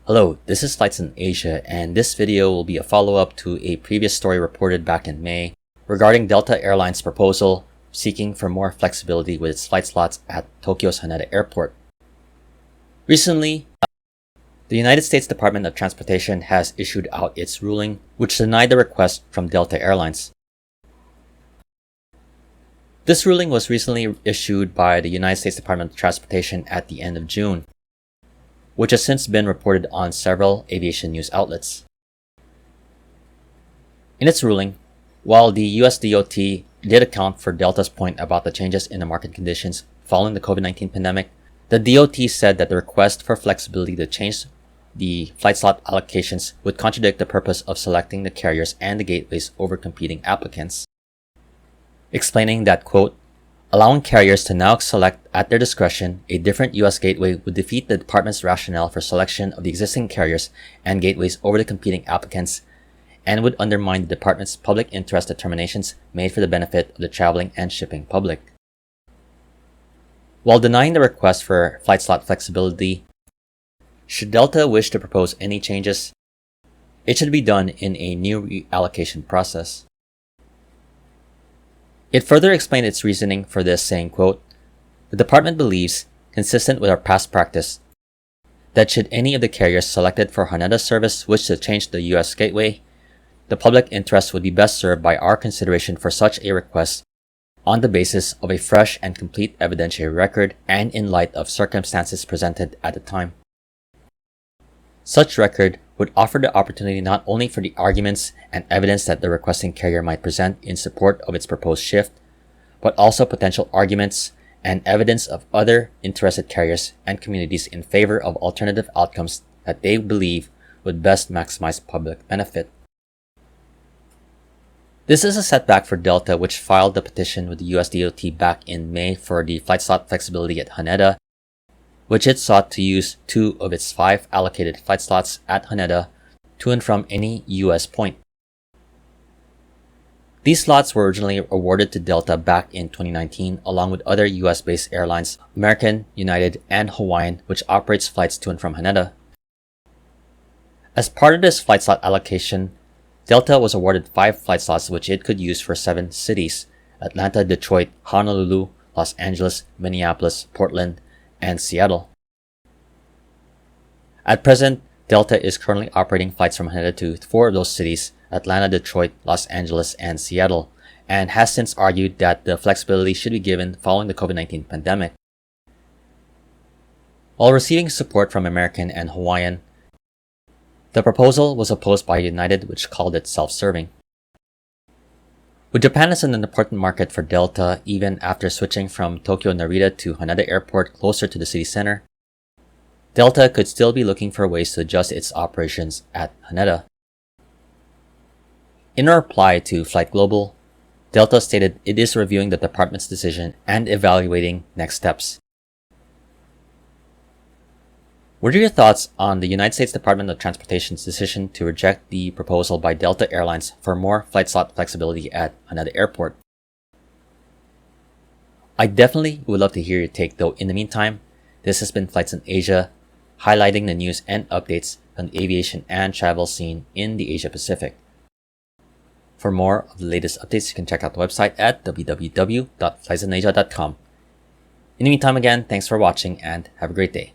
Hello, this is Flights in Asia, and this video will be a follow-up to a previous story reported back in May regarding Delta Airlines' proposal seeking for more flexibility with its flight slots at Tokyo's Haneda Airport. Recently, the United States Department of Transportation has issued out its ruling, which denied the request from Delta Airlines. This ruling was recently issued by the United States Department of Transportation at the end of June, which has since been reported on several aviation news outlets. In its ruling, while the US DOT did account for Delta's point about the changes in the market conditions following the COVID-19 pandemic, the DOT said that the request for flexibility to change the flight slot allocations would contradict the purpose of selecting the carriers and the gateways over competing applicants, explaining that, quote, allowing carriers to now select at their discretion a different U.S. gateway would defeat the department's rationale for selection of the existing carriers and gateways over the competing applicants and would undermine the department's public interest determinations made for the benefit of the traveling and shipping public. While denying the request for flight slot flexibility, should Delta wish to propose any changes, it should be done in a new reallocation process. It further explained its reasoning for this, saying, quote, the department believes, consistent with our past practice, that should any of the carriers selected for Haneda service wish to change the U.S. gateway, the public interest would be best served by our consideration for such a request on the basis of a fresh and complete evidentiary record and in light of circumstances presented at the time. Such record would offer the opportunity not only for the arguments and evidence that the requesting carrier might present in support of its proposed shift, but also potential arguments and evidence of other interested carriers and communities in favor of alternative outcomes that they believe would best maximize public benefit. This is a setback for Delta, which filed the petition with the US DOT back in May for the flight slot flexibility at Haneda, which it sought to use 2 of its 5 allocated flight slots at Haneda to and from any U.S. point. These slots were originally awarded to Delta back in 2019 along with other US-based airlines, American, United, and Hawaiian, which operates flights to and from Haneda. As part of this flight slot allocation, Delta was awarded 5 flight slots which it could use for 7 cities: Atlanta, Detroit, Honolulu, Los Angeles, Minneapolis, Portland, and Seattle. At present, Delta is currently operating flights from Haneda to 4 of those cities: Atlanta, Detroit, Los Angeles, and Seattle, and has since argued that the flexibility should be given following the COVID-19 pandemic. While receiving support from American and Hawaiian, the proposal was opposed by United, which called it self-serving. With Japan as an important market for Delta, even after switching from Tokyo-Narita to Haneda Airport closer to the city center, Delta could still be looking for ways to adjust its operations at Haneda. In a reply to Flight Global, Delta stated it is reviewing the department's decision and evaluating next steps. What are your thoughts on the United States Department of Transportation's decision to reject the proposal by Delta Airlines for more flight slot flexibility at Haneda Airport? I definitely would love to hear your take, though. In the meantime, this has been Flights in Asia, highlighting the news and updates on the aviation and travel scene in the Asia Pacific. For more of the latest updates, you can check out the website at www.flightsinasia.com. In the meantime, again, thanks for watching and have a great day.